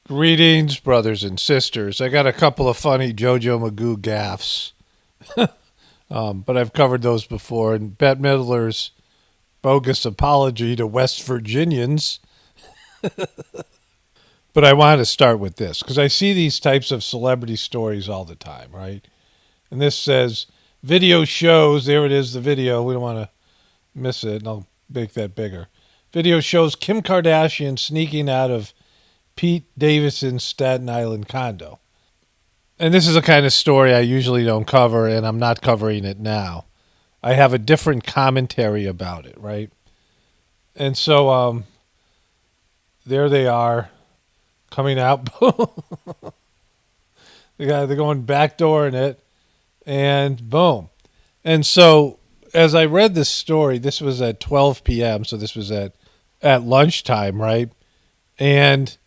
Greetings, brothers and sisters. I got a couple of funny JoJo Magoo gaffs, but I've covered those before. And Bette Midler's bogus apology to West Virginians. But I wanted to start with this because I see these types of celebrity stories all the time, right? And this says, video shows, there it is, the video. We don't want to miss it, and I'll make that bigger. Video shows Kim Kardashian sneaking out of Pete Davidson's Staten Island condo. And this is a kind of story I usually don't cover, and I'm not covering it now. I have a different commentary about it, right? And so there they are coming out. They're going backdooring it, and boom. And so as I read this story, this was at 12 p.m., so this was at lunchtime, right? And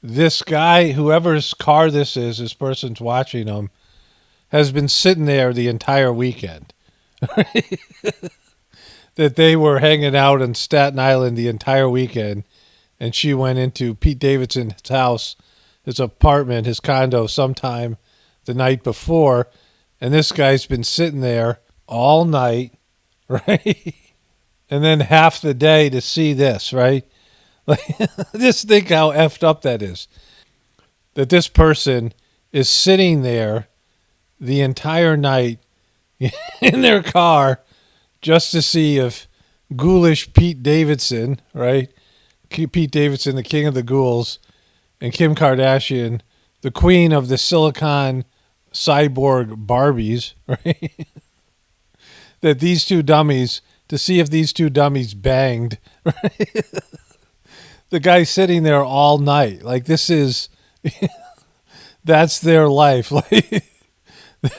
this guy, whoever's car this is, this person's watching him, has been sitting there the entire weekend. That they were hanging out in Staten Island the entire weekend, and she went into Pete Davidson's house, his apartment, his condo, sometime the night before, and this guy's been sitting there all night, right? And then half the day to see this, right? Like, just think how effed up that is. That this person is sitting there the entire night in their car just to see if ghoulish Pete Davidson, right? Pete Davidson, the king of the ghouls, and Kim Kardashian, the queen of the silicon cyborg Barbies, right? That these two dummies, to see if these two dummies banged, right? The guy's sitting there all night. Like, this is, that's their life. Like,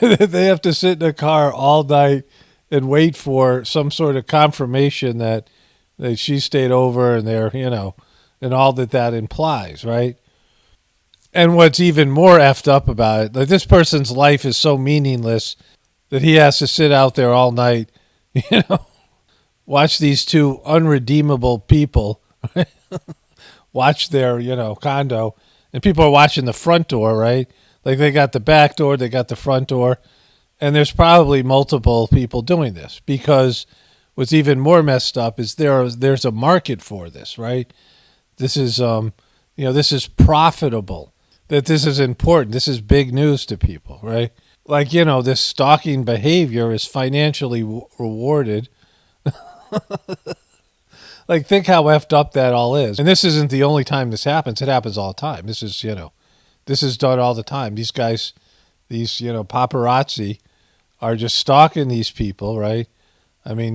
they have to sit in a car all night and wait for some sort of confirmation that she stayed over, and they're, and all that implies, right? And what's even more effed up about it, like, this person's life is so meaningless that he has to sit out there all night, watch these two unredeemable people, watch their, condo, and people are watching the front door, right? Like, they got the back door, they got the front door, and there's probably multiple people doing this, because what's even more messed up is there's a market for this, right? This is, this is profitable, that this is important. This is big news to people, right? Like, this stalking behavior is financially rewarded. Like, think how effed up that all is. And this isn't the only time this happens. It happens all the time. This is, this is done all the time. These guys, these, paparazzi are just stalking these people, right? I mean,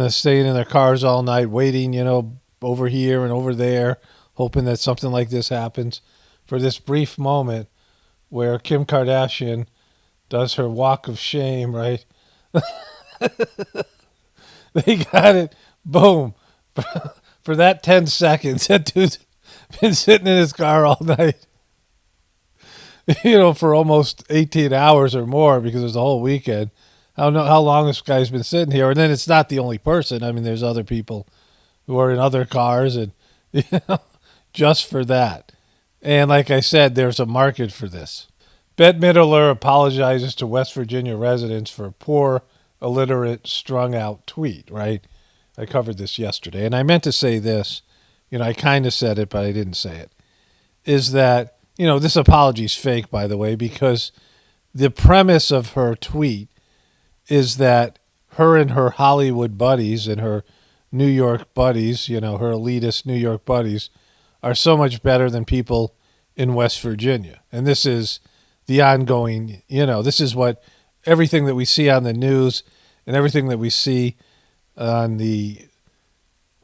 staying in their cars all night, waiting, over here and over there, hoping that something like this happens for this brief moment where Kim Kardashian does her walk of shame, right? They got it. Boom. For that 10 seconds, that dude's been sitting in his car all night, for almost 18 hours or more, because it was the whole weekend. I don't know how long this guy's been sitting here. And then it's not the only person. I mean, there's other people who are in other cars, and just for that. And like I said, there's a market for this. Bette Midler apologizes to West Virginia residents for a poor, illiterate, strung-out tweet, right? I covered this yesterday. And I meant to say this. I kind of said it, but I didn't say it. Is that, this apology's fake, by the way, because the premise of her tweet is that her and her Hollywood buddies and her New York buddies, her elitist New York buddies, are so much better than people in West Virginia. And this is the ongoing, this is what everything that we see on the news and everything that we see on the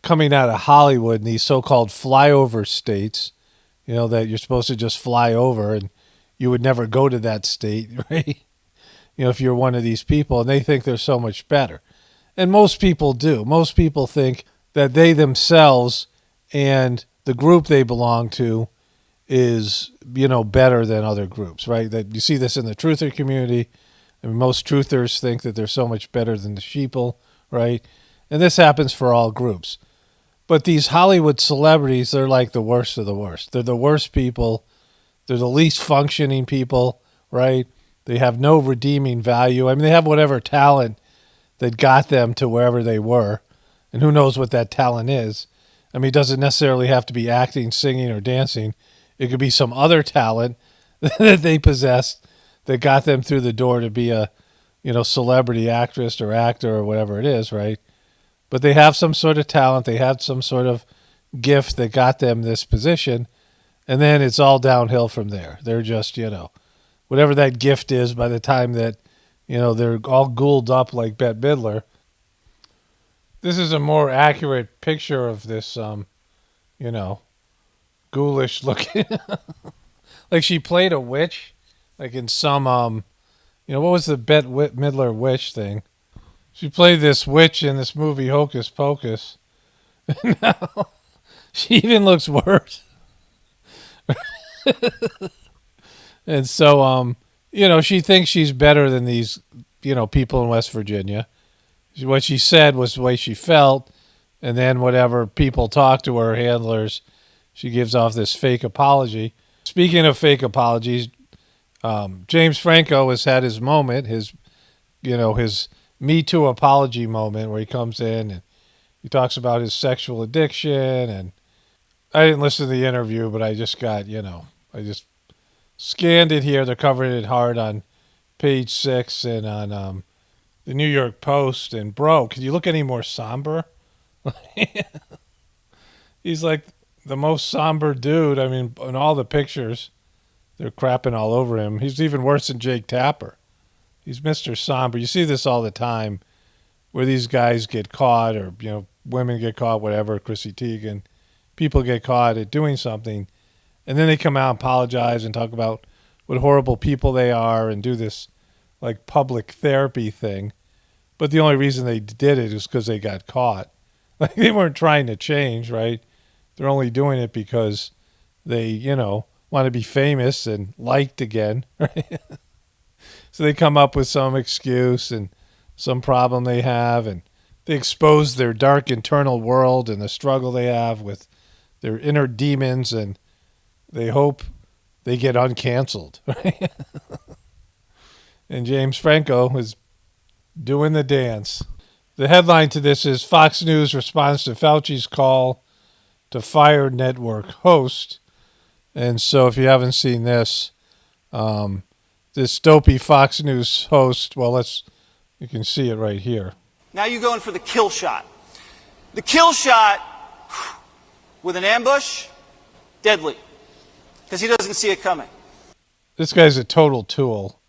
coming out of Hollywood in these so-called flyover states, that you're supposed to just fly over and you would never go to that state, right? If you're one of these people, and they think they're so much better. And most people do. Most people think that they themselves and the group they belong to is, better than other groups, right? That you see this in the truther community. I mean, most truthers think that they're so much better than the sheeple, right? And this happens for all groups. But these Hollywood celebrities, they're like the worst of the worst. They're the worst people. They're the least functioning people, right? They have no redeeming value. I mean, they have whatever talent that got them to wherever they were. And who knows what that talent is. I mean, it doesn't necessarily have to be acting, singing, or dancing. It could be some other talent that they possessed that got them through the door to be a, celebrity actress or actor or whatever it is, right? But they have some sort of talent. They have some sort of gift that got them this position. And then it's all downhill from there. They're just, whatever that gift is by the time that, they're all ghouled up like Bette Midler. This is a more accurate picture of this, ghoulish looking. Like she played a witch, like in some, what was the Bette Midler witch thing? She played this witch in this movie Hocus Pocus. Now, she even looks worse. And so, she thinks she's better than these, people in West Virginia. What she said was the way she felt. And then whatever people talk to her handlers, she gives off this fake apology. Speaking of fake apologies, James Franco has had his moment, his Me Too apology moment where he comes in and he talks about his sexual addiction. And I didn't listen to the interview, but I just got, I just scanned it here. They're covering it hard on page 6 and on the New York Post. And bro, could you look any more somber? He's like the most somber dude. I mean, in all the pictures, they're crapping all over him. He's even worse than Jake Tapper. He's Mr. Somber. You see this all the time where these guys get caught or, women get caught, whatever, Chrissy Teigen. People get caught at doing something. And then they come out and apologize and talk about what horrible people they are and do this like public therapy thing. But the only reason they did it is because they got caught. Like they weren't trying to change, right? They're only doing it because they, want to be famous and liked again, right? So they come up with some excuse and some problem they have, and they expose their dark internal world and the struggle they have with their inner demons, and they hope they get uncanceled, right? And James Franco is doing the dance. The headline to this is Fox News responds to Fauci's call to fire network host. And so if you haven't seen this, this dopey Fox News host, well, you can see it right here. Now you're going for the kill shot. The kill shot with an ambush, deadly, because he doesn't see it coming. This guy's a total tool.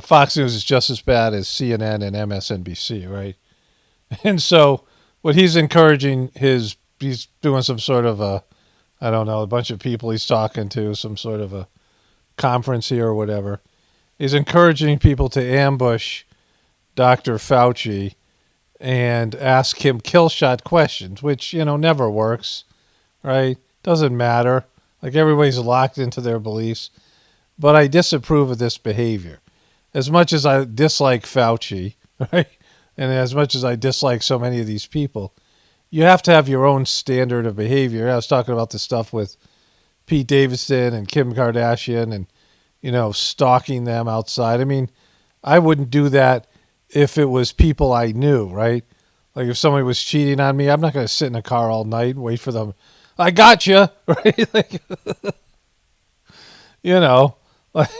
Fox News is just as bad as CNN and MSNBC, right? And so what he's encouraging he's doing some sort of a bunch of people he's talking to, some sort of a conference here or whatever. He's encouraging people to ambush Dr. Fauci and ask him kill shot questions, which, never works, right? Doesn't matter. Like everybody's locked into their beliefs. But I disapprove of this behavior. As much as I dislike Fauci, right? And as much as I dislike so many of these people, you have to have your own standard of behavior. I was talking about the stuff with Pete Davidson and Kim Kardashian and, stalking them outside. I mean, I wouldn't do that if it was people I knew, right? Like if somebody was cheating on me, I'm not going to sit in a car all night and wait for them. I got you, right? Like, like,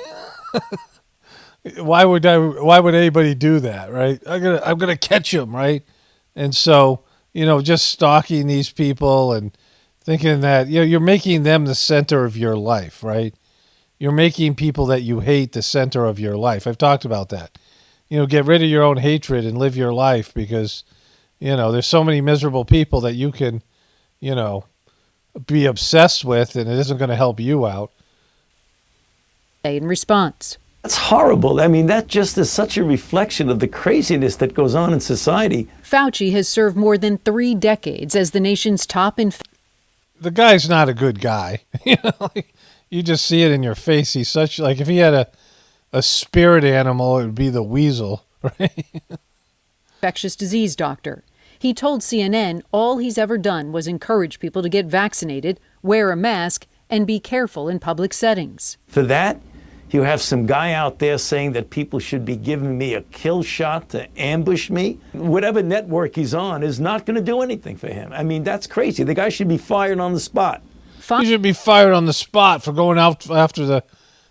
why would anybody do that, right? I'm gonna catch them, right? And so, just stalking these people and thinking that, you're making them the center of your life, right? You're making people that you hate the center of your life. I've talked about that. Get rid of your own hatred and live your life because, there's so many miserable people that you can, be obsessed with, and it isn't going to help you out. In response. That's horrible. I mean, that just is such a reflection of the craziness that goes on in society. Fauci has served more than 3 decades as the nation's top The guy's not a good guy. You just see it in your face. He's such, like, if he had a spirit animal, it would be the weasel, right? infectious disease doctor. He told CNN all he's ever done was encourage people to get vaccinated, wear a mask, and be careful in public settings. For that, you have some guy out there saying that people should be giving me a kill shot to ambush me. Whatever network he's on is not going to do anything for him. I mean, that's crazy. The guy should be fired on the spot. He should be fired on the spot for going out after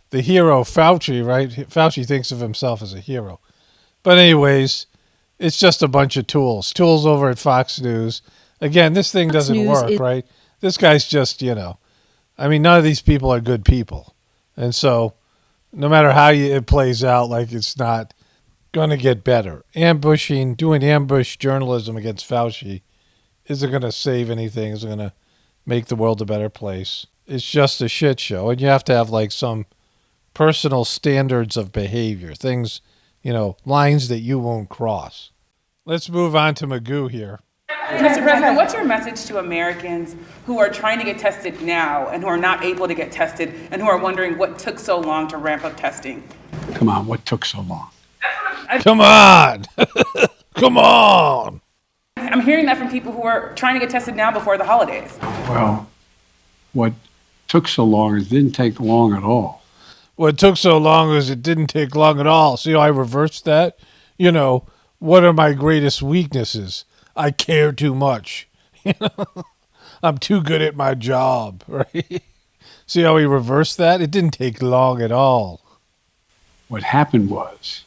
the hero Fauci, right? Fauci thinks of himself as a hero. But anyways, it's just a bunch of tools. Tools over at Fox News. Again, this thing doesn't work, right? This guy's just, I mean, none of these people are good people. And so no matter how it plays out, like, it's not going to get better. Doing ambush journalism against Fauci isn't going to save anything. Isn't going to make the world a better place. It's just a shit show. And you have to have, like, some personal standards of behavior, things, lines that you won't cross. Let's move on to Magoo here. Mr. President, what's your message to Americans who are trying to get tested now and who are not able to get tested and who are wondering what took so long to ramp up testing? Come on, what took so long? Come on! Come on! I'm hearing that from people who are trying to get tested now before the holidays. Well, what took so long is it didn't take long at all. What took so long is it didn't take long at all. See how I reversed that? What are my greatest weaknesses? I care too much. I'm too good at my job, right? See how we reversed that? It didn't take long at all. What happened was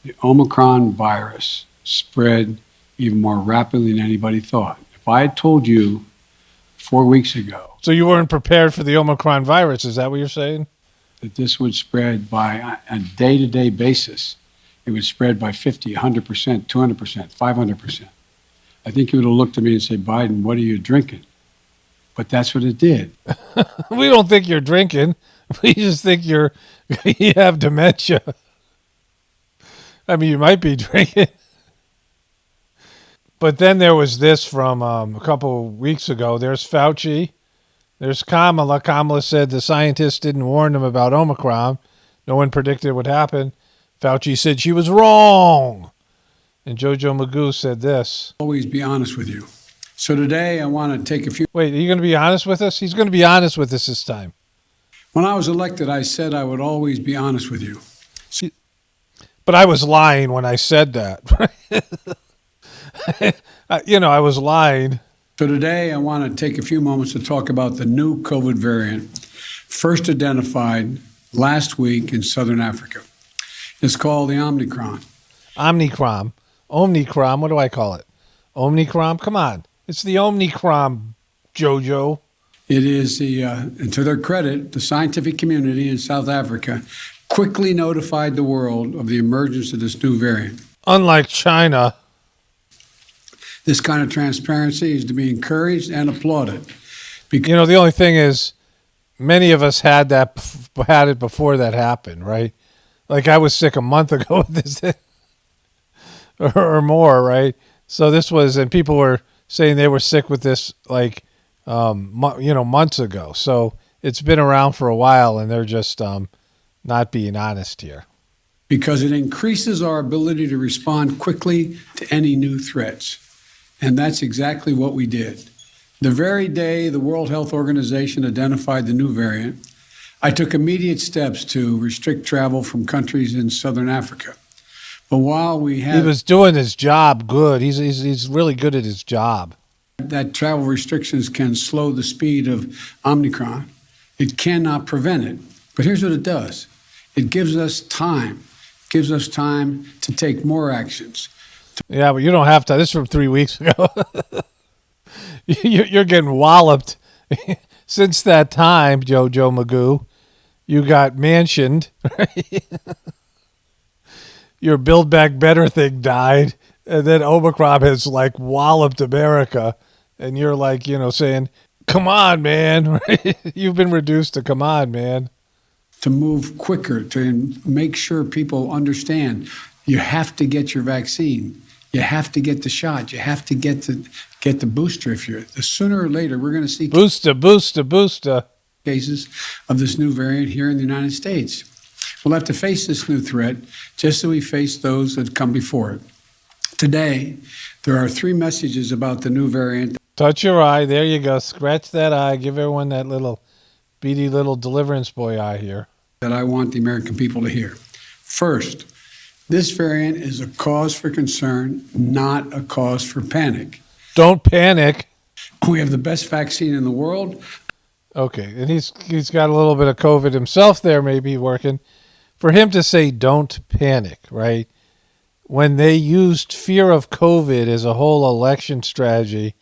the Omicron virus spread even more rapidly than anybody thought. If I had told you 4 weeks ago. So you weren't prepared for the Omicron virus, is that what you're saying? That this would spread by a day-to-day basis. It would spread by 50, 100%, 200%, 500%. I think you would have looked at me and said, Biden, what are you drinking? But that's what it did. We don't think you're drinking. We just think you have dementia. I mean, you might be drinking. But then there was this from a couple of weeks ago. There's Fauci. There's Kamala. Kamala said the scientists didn't warn them about Omicron. No one predicted what happened. Fauci said she was wrong. And Jojo Magoo said this. Always be honest with you. So today I want to take a few... Wait, are you going to be honest with us? He's going to be honest with us this time. When I was elected, I said I would always be honest with you. But I was lying when I said that. I was lying. So today I want to take a few moments to talk about the new COVID variant, first identified last week in Southern Africa. It's called the Omicron. Omicron. What do I call it? Omicron? Come on. It's the Omicron, Jojo. It is and to their credit, the scientific community in South Africa quickly notified the world of the emergence of this new variant. Unlike China. This kind of transparency is to be encouraged and applauded. The only thing is, many of us had it before that happened, right? Like, I was sick a month ago with this, or more, right? So this was, and people were saying they were sick with this, like, months ago. So it's been around for a while, and they're just not being honest here. Because it increases our ability to respond quickly to any new threats. And that's exactly what we did. The very day the World Health Organization identified the new variant, I took immediate steps to restrict travel from countries in Southern Africa. But while he was doing his job good. He's really good at his job. That travel restrictions can slow the speed of Omicron. It cannot prevent it. But here's what it does. It gives us time. It gives us time to take more actions. Yeah, but you don't have to. This is from 3 weeks ago. You're getting walloped. Since that time, Jojo Magoo, you got mansioned. Right? Your Build Back Better thing died. And then Omicron has, like, walloped America. And you're, like, saying, come on, man. Right? You've been reduced to come on, man. To move quicker, to make sure people understand you have to get your vaccine. You have to get the shot. You have to get the booster. The sooner or later, we're going to see booster cases of this new variant here in the United States. We'll have to face this new threat just as we face those that come before it. Today, there are 3 messages about the new variant Touch your eye. There you go. Scratch that eye. Give everyone that little beady little deliverance boy eye here. that I want the American people to hear. First, this variant is a cause for concern, not a cause for panic. Don't panic. We have the best vaccine in the world. Okay, and he's got a little bit of COVID himself there, maybe working. For him to say don't panic, right? When they used fear of COVID as a whole election strategy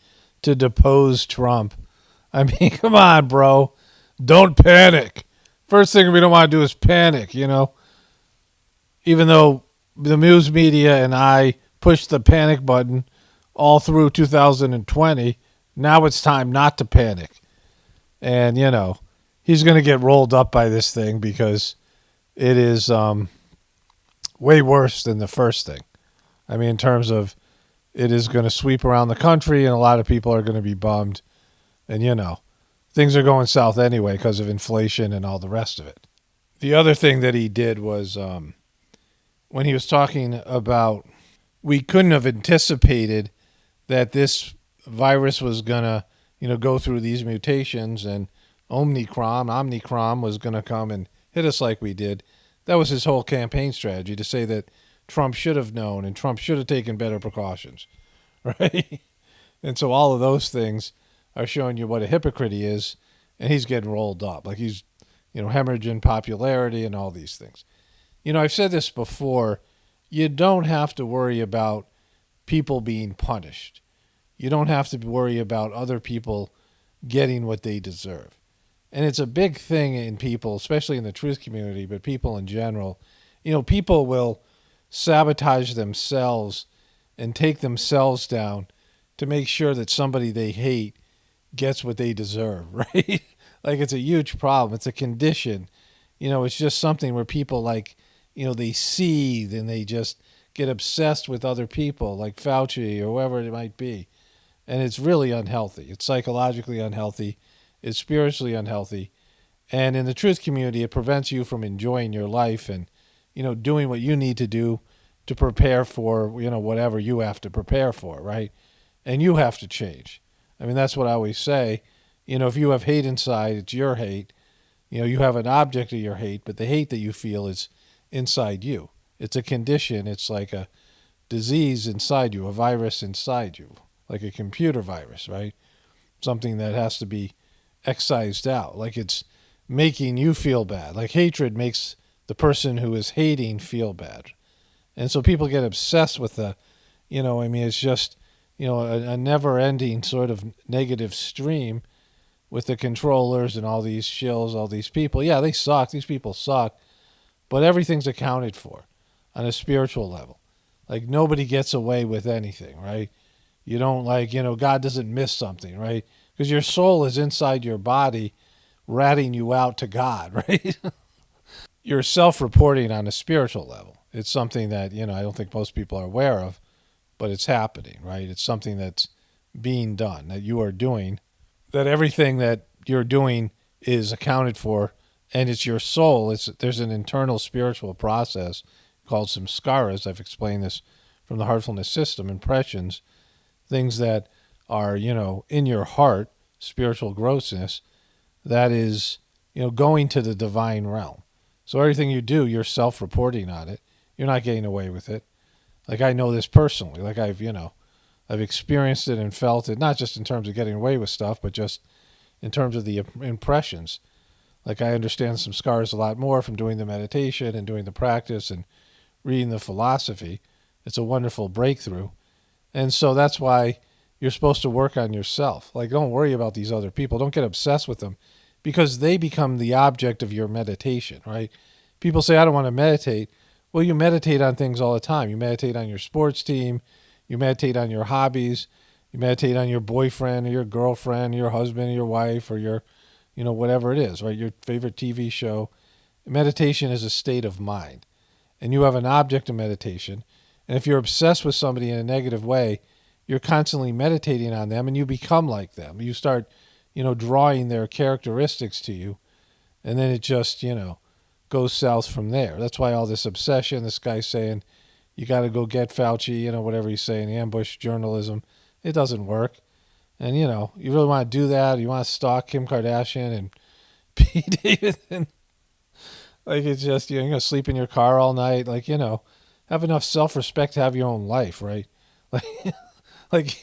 to depose Trump. I mean, come on, bro. Don't panic. First thing we don't want to do is panic, you know? Even though the news media and I pushed the panic button all through 2020, now it's time not to panic. And, you know, he's going to get rolled up by this thing because it is way worse than the first thing. I mean, in terms of it is going to sweep around the country and a lot of people are going to be bummed. And, you know, things are going south anyway because of inflation and all the rest of it. The other thing that he did was when he was talking about we couldn't have anticipated that this virus was going to, you know, go through these mutations and Omicron was going to come and hit us like we did. That was his whole campaign strategy, to say that Trump should have known and Trump should have taken better precautions, right? And so all of those things are showing you what a hypocrite he is, and he's getting rolled up. Like he's, you know, hemorrhaging popularity and all these things. You know, I've said this before, you don't have to worry about people being punished. You don't have to worry about other people getting what they deserve. And it's a big thing in people, especially in the truth community, but people in general. You know, people will sabotage themselves and take themselves down to make sure that somebody they hate gets what they deserve, right? Like it's a huge problem. It's a condition. You know, it's just something where people like, you know, they seethe and they just get obsessed with other people like Fauci or whoever it might be. And it's really unhealthy. It's psychologically unhealthy. It's spiritually unhealthy. And in the truth community, it prevents you from enjoying your life and, you know, doing what you need to do to prepare for, you know, whatever you have to prepare for, right? And you have to change. I mean, that's what I always say. You know, if you have hate inside, it's your hate. You know, you have an object of your hate, but the hate that you feel is inside you. It's a condition. It's like a disease inside you, a virus inside you, like a computer virus, right? Something that has to be excised out, like it's making you feel bad. Like hatred makes the person who is hating feel bad. And so people get obsessed with the, you know, I mean, it's just, you know, a never-ending sort of negative stream with the controllers and all these shills, all these people. Yeah, they suck. These people suck. But everything's accounted for on a spiritual level. Like nobody gets away with anything, right? You don't like, you know, God doesn't miss something, right? Because your soul is inside your body ratting you out to God, right? You're self-reporting on a spiritual level. It's something that, you know, I don't think most people are aware of, but it's happening, right? It's something that's being done, that you are doing, that everything that you're doing is accounted for, and it's your soul. There's an internal spiritual process called Samskaras. I've explained this from the Heartfulness System, impressions, things that are, you know, in your heart, spiritual grossness, that is, you know, going to the divine realm. So everything you do, you're self-reporting on it. You're not getting away with it. Like I know this personally. Like I've experienced it and felt it, not just in terms of getting away with stuff, but just in terms of the impressions. Like I understand Samskaras a lot more from doing the meditation and doing the practice and reading the philosophy. It's a wonderful breakthrough. And so that's why you're supposed to work on yourself. Like don't worry about these other people. Don't get obsessed with them because they become the object of your meditation, right? People say, I don't want to meditate. Well, you meditate on things all the time. You meditate on your sports team. You meditate on your hobbies. You meditate on your boyfriend or your girlfriend or your husband or your wife or your, you know, whatever it is, right? Your favorite TV show. Meditation is a state of mind. And you have an object of meditation. And if you're obsessed with somebody in a negative way, you're constantly meditating on them and you become like them. You start, you know, drawing their characteristics to you. And then it just, you know, goes south from there. That's why all this obsession, this guy saying, you got to go get Fauci, you know, whatever he's saying, ambush journalism. It doesn't work. And, you know, you really want to do that. You want to stalk Kim Kardashian and Pete Davidson. Like, it's just, you're going to sleep in your car all night. Like, you know, have enough self-respect to have your own life, right? Like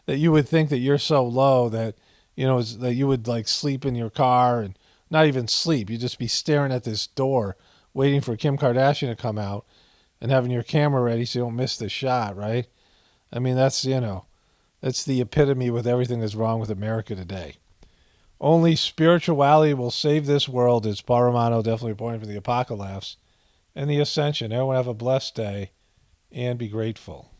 that you would think that you're so low that, you know, that you would, like, sleep in your car and not even sleep. You'd just be staring at this door waiting for Kim Kardashian to come out and having your camera ready so you don't miss the shot, right? I mean, that's, you know, that's the epitome with everything that's wrong with America today. Only spirituality will save this world, is Paramano definitely pointing for the Apocalaughs and the Ascension. Everyone have a blessed day and be grateful.